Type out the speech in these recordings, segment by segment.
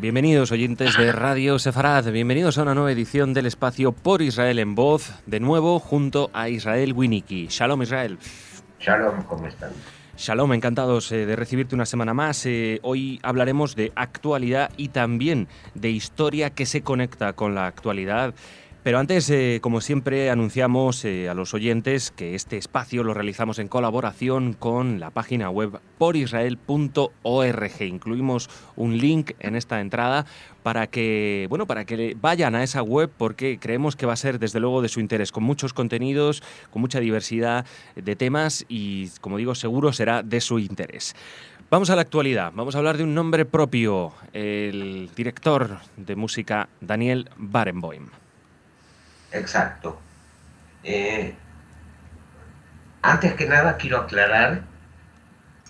Bienvenidos oyentes de Radio Sefarad, bienvenidos a una nueva edición del espacio Por Israel en Voz, de nuevo junto a Israel Winnicki. Shalom Israel. Shalom, ¿cómo están? Shalom, encantados de recibirte una semana más. Hoy hablaremos de actualidad y también de historia que se conecta con la actualidad. Pero antes, como siempre, anunciamos a los oyentes que este espacio lo realizamos en colaboración con la página web porisrael.org. Incluimos un link en esta entrada para que vayan a esa web, porque creemos que va a ser desde luego de su interés, con muchos contenidos, con mucha diversidad de temas y, como digo, seguro será de su interés. Vamos a la actualidad, vamos a hablar de un nombre propio, el director de música Daniel Barenboim. Exacto. Antes que nada quiero aclarar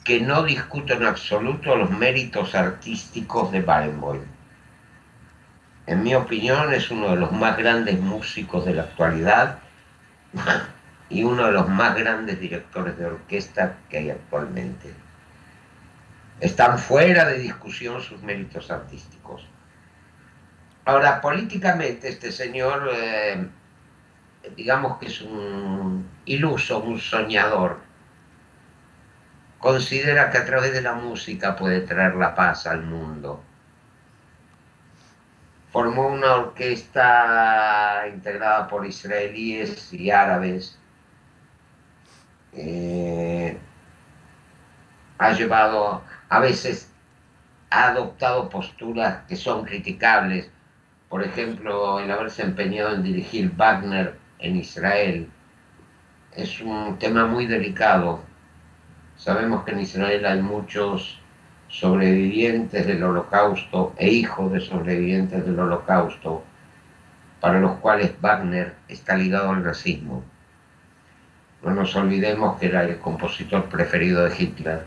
que no discuto en absoluto los méritos artísticos de Barenboim. En mi opinión es uno de los más grandes músicos de la actualidad y uno de los más grandes directores de orquesta que hay actualmente. Están fuera de discusión sus méritos artísticos. Ahora, políticamente este señor, digamos que es un iluso, un soñador. Considera que a través de la música puede traer la paz al mundo. Formó una orquesta integrada por israelíes y árabes. A veces ha adoptado posturas que son criticables. Por ejemplo, el haberse empeñado en dirigir Wagner en Israel. Es un tema muy delicado. Sabemos que en Israel hay muchos sobrevivientes del Holocausto e hijos de sobrevivientes del Holocausto, para los cuales Wagner está ligado al nazismo. No nos olvidemos que era el compositor preferido de Hitler,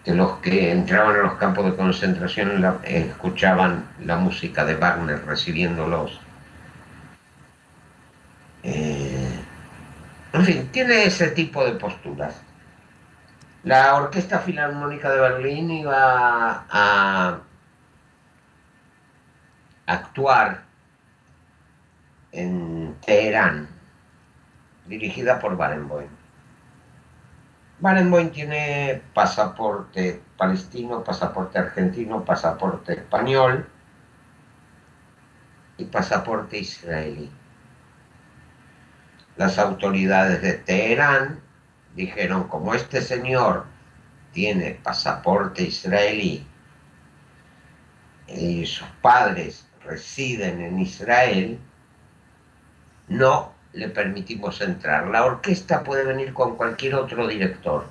que los que entraban a los campos de concentración escuchaban la música de Wagner recibiéndolos. En fin, tiene ese tipo de posturas. La Orquesta Filarmónica de Berlín iba a actuar en Teherán, dirigida por Barenboim. Barenboim tiene pasaporte palestino, pasaporte argentino, pasaporte español y pasaporte israelí. Las autoridades de Teherán dijeron: como este señor tiene pasaporte israelí y sus padres residen en Israel, no le permitimos entrar. La orquesta puede venir con cualquier otro director,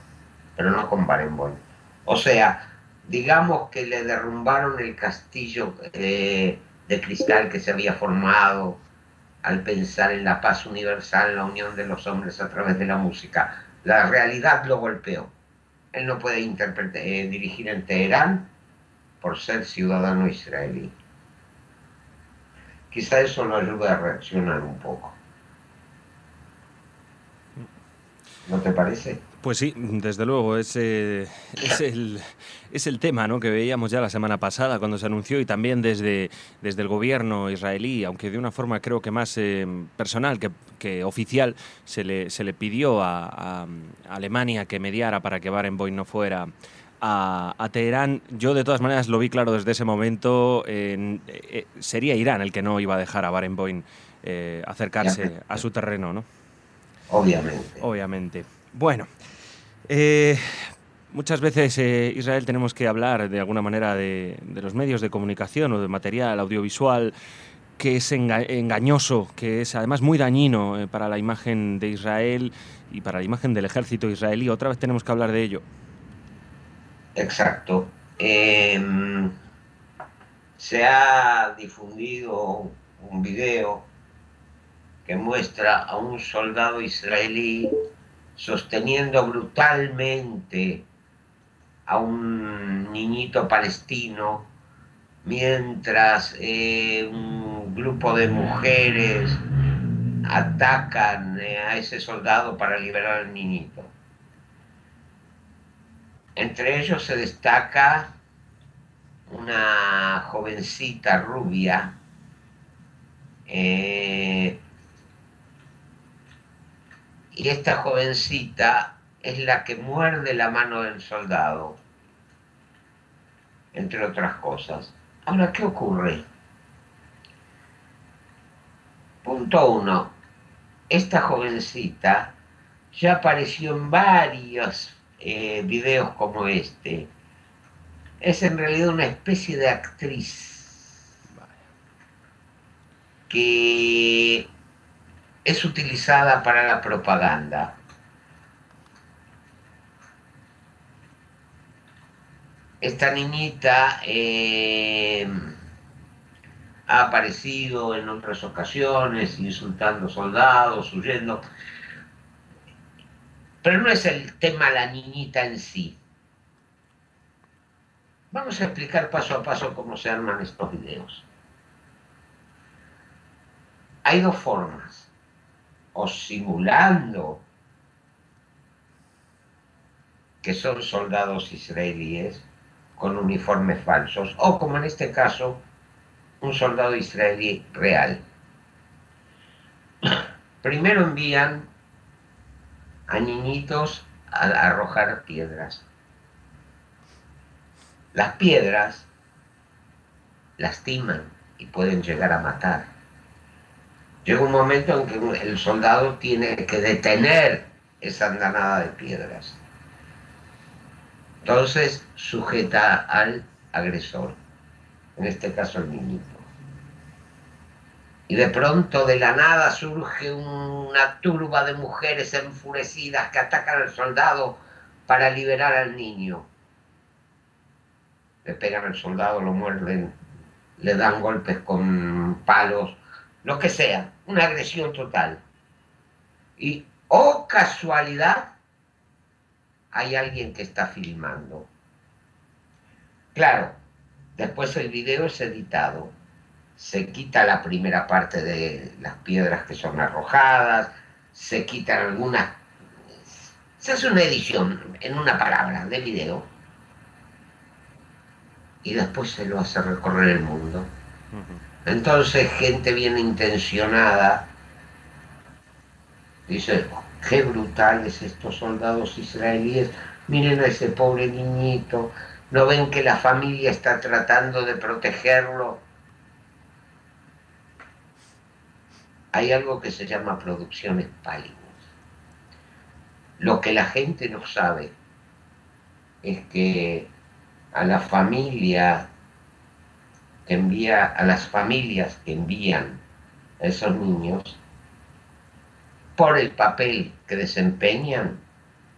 pero no con Barenboim. O sea, digamos que le derrumbaron el castillo de cristal que se había formado al pensar en la paz universal, la unión de los hombres a través de la música. La realidad lo golpeó. Él no puede dirigir en Teherán por ser ciudadano israelí. Quizá eso lo ayude a reaccionar un poco. ¿No te parece? Pues sí, desde luego, es el tema, ¿no?, que veíamos ya la semana pasada cuando se anunció, y también desde el gobierno israelí, aunque de una forma creo que más personal que oficial, se le pidió a Alemania que mediara para que Barenboim no fuera a Teherán. Yo de todas maneras lo vi claro desde ese momento. Sería Irán el que no iba a dejar a Barenboim acercarse a su terreno, ¿no? Obviamente. Bueno, muchas veces, Israel, tenemos que hablar de alguna manera de los medios de comunicación o de material audiovisual que es engañoso, que es además muy dañino para la imagen de Israel y para la imagen del ejército israelí. Otra vez tenemos que hablar de ello. Exacto. Se ha difundido un video que muestra a un soldado israelí sosteniendo brutalmente a un niñito palestino mientras un grupo de mujeres atacan a ese soldado para liberar al niñito. Entre ellos se destaca una jovencita rubia, y esta jovencita es la que muerde la mano del soldado, entre otras cosas. Ahora, ¿qué ocurre? Punto uno, esta jovencita ya apareció en varios videos como este. Es en realidad una especie de actriz que es utilizada para la propaganda. Esta niñita ha aparecido en otras ocasiones insultando soldados, huyendo. Pero no es el tema la niñita en sí. Vamos a explicar paso a paso cómo se arman estos videos. Hay dos formas. O simulando que son soldados israelíes con uniformes falsos, o como en este caso, un soldado israelí real. Primero envían a niñitos a arrojar piedras. Las piedras lastiman y pueden llegar a matar. Llega un momento en que el soldado tiene que detener esa andanada de piedras. Entonces sujeta al agresor, en este caso el niñito. Y de pronto de la nada surge una turba de mujeres enfurecidas que atacan al soldado para liberar al niño. Le pegan al soldado, lo muerden, le dan golpes con palos, lo que sea, una agresión total. Y, oh casualidad, hay alguien que está filmando. Claro, después el video es editado. Se quita la primera parte de las piedras que son arrojadas, se quitan algunas... Se hace una edición, en una palabra, de video. Y después se lo hace recorrer el mundo. Entonces, gente bien intencionada dice, qué brutales estos soldados israelíes, miren a ese pobre niñito, ¿no ven que la familia está tratando de protegerlo? Hay algo que se llama producciones Hollywood. Lo que la gente no sabe es que a la familia que envía, a las familias que envían a esos niños, por el papel que desempeñan,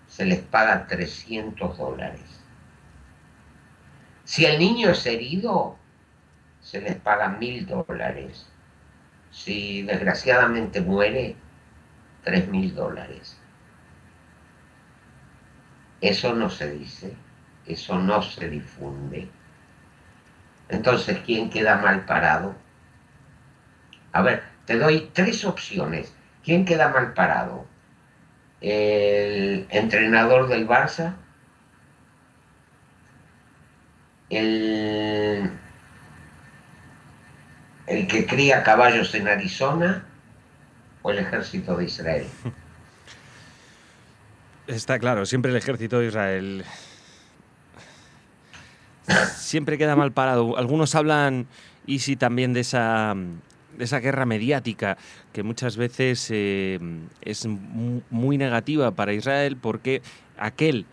se les paga $300. Si el niño es herido, se les paga $1.000. Si desgraciadamente muere, $3.000. Eso no se dice, eso no se difunde. Entonces, ¿quién queda mal parado? A ver, te doy 3 opciones. ¿Quién queda mal parado? El entrenador del Barça, el que cría caballos en Arizona o el ejército de Israel. Está claro, siempre el ejército de Israel siempre queda mal parado. Algunos hablan, y sí, también de esa guerra mediática que muchas veces es muy negativa para Israel, porque aquel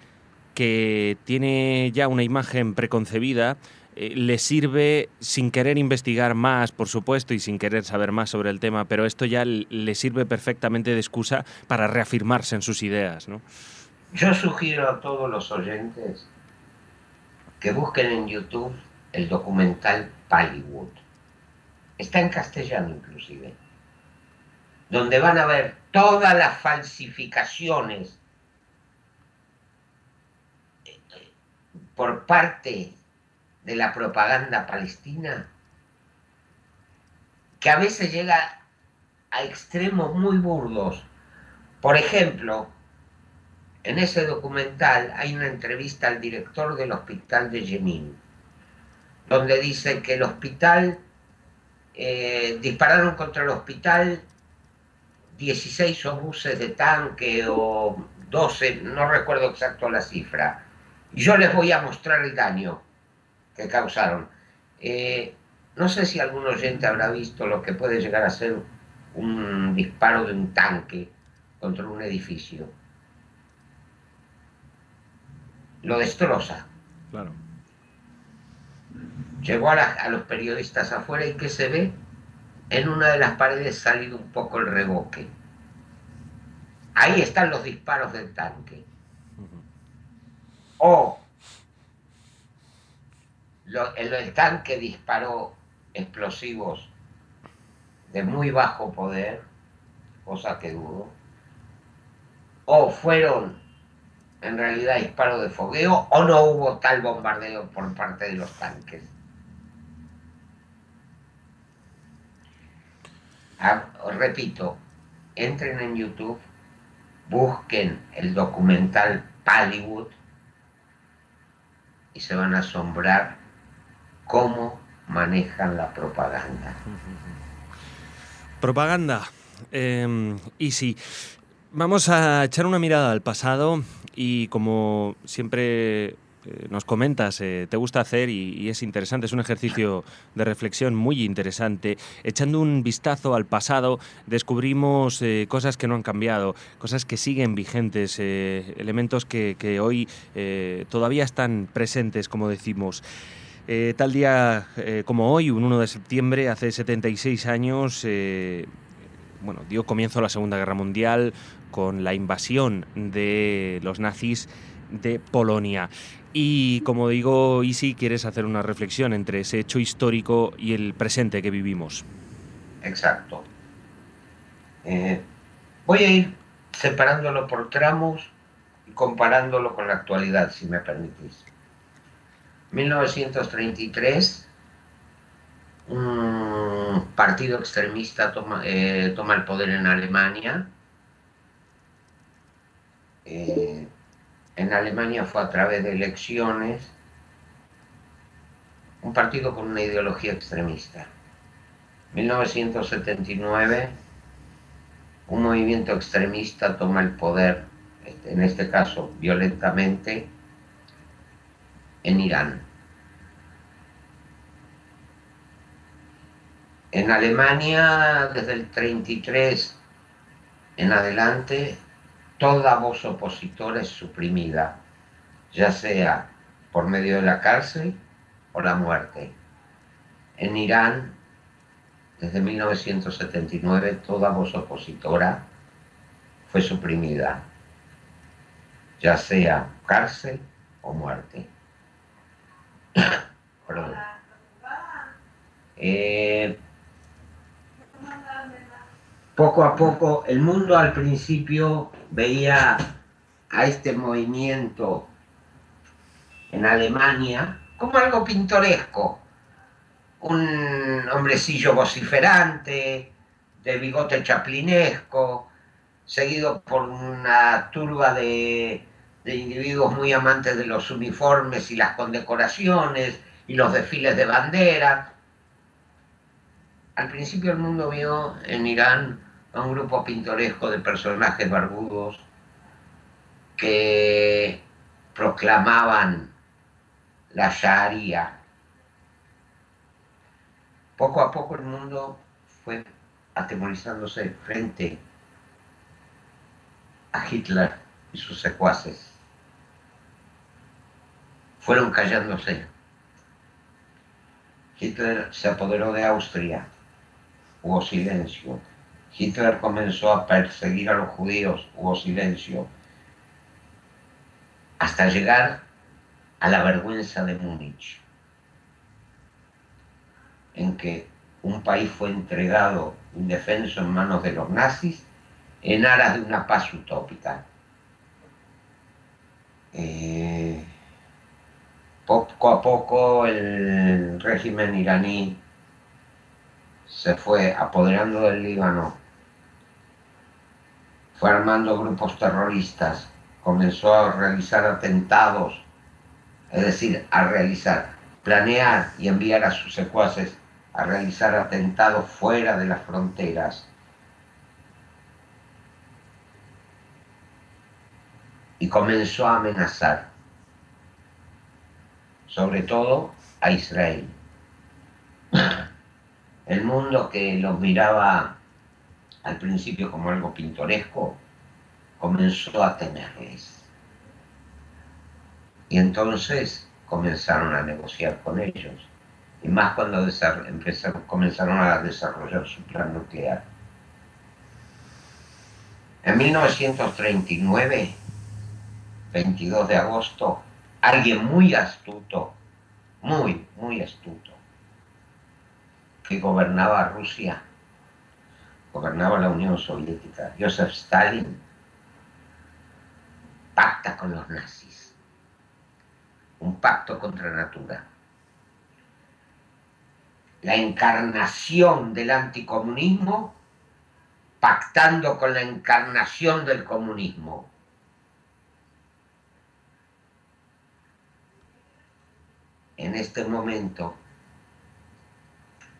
que tiene ya una imagen preconcebida le sirve, sin querer investigar más, por supuesto, y sin querer saber más sobre el tema, pero esto ya le sirve perfectamente de excusa para reafirmarse en sus ideas, ¿no? Yo sugiero a todos los oyentes que busquen en YouTube el documental Hollywood. Está en castellano inclusive, donde van a ver todas las falsificaciones por parte de la propaganda palestina, que a veces llega a extremos muy burdos. Por ejemplo, en ese documental hay una entrevista al director del hospital de Jenin, donde dice que el hospital, dispararon contra el hospital 16 obuses de tanque o 12, no recuerdo exacto la cifra. Y yo les voy a mostrar el daño que causaron. Eh, no sé si algún oyente habrá visto lo que puede llegar a ser un disparo de un tanque contra un edificio. Lo destroza. Claro. Llegó a los periodistas afuera y ¿qué se ve? En una de las paredes salido un poco el revoque. Ahí están los disparos del tanque. O el tanque disparó explosivos de muy bajo poder, cosa que dudo, o fueron en realidad disparos de fogueo, o no hubo tal bombardeo por parte de los tanques. Os repito, entren en YouTube, busquen el documental Pallywood y se van a asombrar cómo manejan la propaganda. Propaganda. Y sí, vamos a echar una mirada al pasado y como siempre nos comentas, te gusta hacer y es interesante, es un ejercicio de reflexión muy interesante. Echando un vistazo al pasado descubrimos cosas que no han cambiado, cosas que siguen vigentes, elementos que hoy todavía están presentes, como decimos. Tal día como hoy, un 1 de septiembre, hace 76 años, dio comienzo a la Segunda Guerra Mundial con la invasión de los nazis de Polonia. Y como digo, Isi, quieres hacer una reflexión entre ese hecho histórico y el presente que vivimos. Exacto. Voy a ir separándolo por tramos y comparándolo con la actualidad, si me permitís. 1933, un partido extremista toma el poder en Alemania. En Alemania fue a través de elecciones, un partido con una ideología extremista. 1979, un movimiento extremista toma el poder, en este caso violentamente, en Irán. En Alemania, desde el 33 en adelante, toda voz opositora es suprimida, ya sea por medio de la cárcel o la muerte. En Irán, desde 1979, toda voz opositora fue suprimida, ya sea cárcel o muerte. Perdón. Poco a poco, el mundo al principio veía a este movimiento en Alemania como algo pintoresco. Un hombrecillo vociferante, de bigote chaplinesco, seguido por una turba de individuos muy amantes de los uniformes y las condecoraciones y los desfiles de bandera. Al principio el mundo vio en Irán a un grupo pintoresco de personajes barbudos que proclamaban la Sharia. Poco a poco el mundo fue atemorizándose frente a Hitler y sus secuaces. Fueron callándose. Hitler se apoderó de Austria. Hubo silencio. Hitler comenzó a perseguir a los judíos. Hubo silencio. Hasta llegar a la vergüenza de Múnich, en que un país fue entregado indefenso en manos de los nazis en aras de una paz utópica. Poco a poco el régimen iraní se fue apoderando del Líbano, fue armando grupos terroristas, comenzó a realizar atentados, es decir, a realizar planear y enviar a sus secuaces a realizar atentados fuera de las fronteras. Y comenzó a amenazar, sobre todo a Israel. El mundo, que los miraba al principio como algo pintoresco, comenzó a temerles. Y entonces comenzaron a negociar con ellos. Y más cuando comenzaron a desarrollar su plan nuclear. En 1939, 22 de agosto, alguien muy astuto, muy astuto, que gobernaba Rusia, gobernaba la Unión Soviética, Joseph Stalin, pacta con los nazis. Un pacto contra natura. La encarnación del anticomunismo pactando con la encarnación del comunismo. En este momento,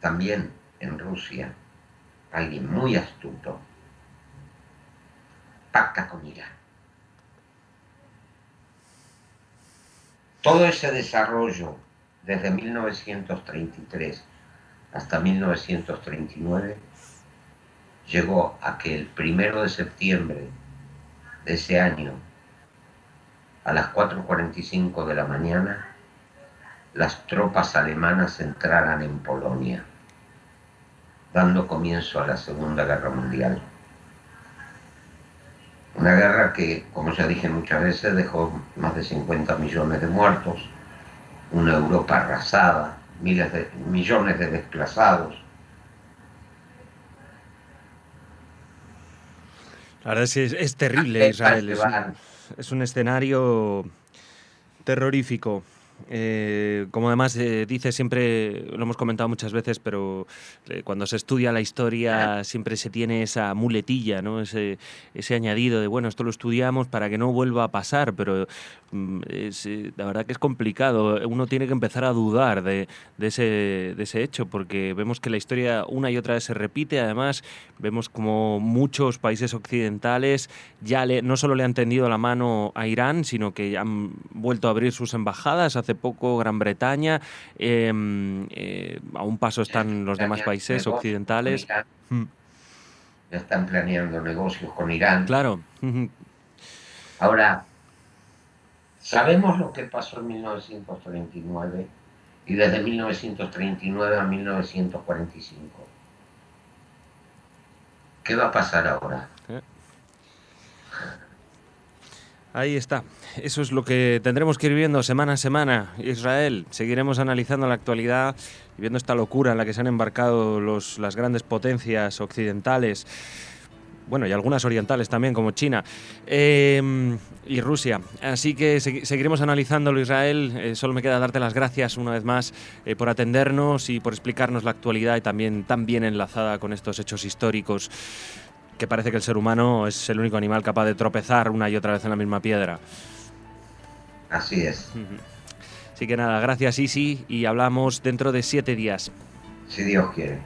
también en Rusia, alguien muy astuto pacta con Irán. Todo ese desarrollo desde 1933 hasta 1939 llegó a que el 1 de septiembre de ese año, a las 4:45 de la mañana, las tropas alemanas entraran en Polonia, dando comienzo a la Segunda Guerra Mundial. Una guerra que, como ya dije muchas veces, dejó más de 50 millones de muertos, una Europa arrasada, millones de desplazados. La verdad es terrible, Israel. Es un escenario terrorífico. Como además dice siempre, lo hemos comentado muchas veces, pero cuando se estudia la historia siempre se tiene esa muletilla, ¿no? Ese añadido de, bueno, esto lo estudiamos para que no vuelva a pasar, pero la verdad que es complicado. Uno tiene que empezar a dudar de ese hecho, porque vemos que la historia una y otra vez se repite. Además, vemos como muchos países occidentales ya no solo le han tendido la mano a Irán, sino que han vuelto a abrir sus embajadas. Hace poco Gran Bretaña, a un paso están los demás países occidentales. Ya están planeando negocios con Irán. Claro. Ahora, sabemos lo que pasó en 1939 y desde 1939 a 1945. ¿Qué va a pasar ahora? Ahí está. Eso es lo que tendremos que ir viendo semana a semana. Israel, seguiremos analizando la actualidad y viendo esta locura en la que se han embarcado las grandes potencias occidentales, bueno, y algunas orientales también, como China y Rusia. Así que seguiremos analizándolo, Israel. Solo me queda darte las gracias una vez más por atendernos y por explicarnos la actualidad, y también tan bien enlazada con estos hechos históricos, que parece que el ser humano es el único animal capaz de tropezar una y otra vez en la misma piedra. Así es. Así que nada, gracias, Isi, y hablamos dentro de 7 días. Si Dios quiere.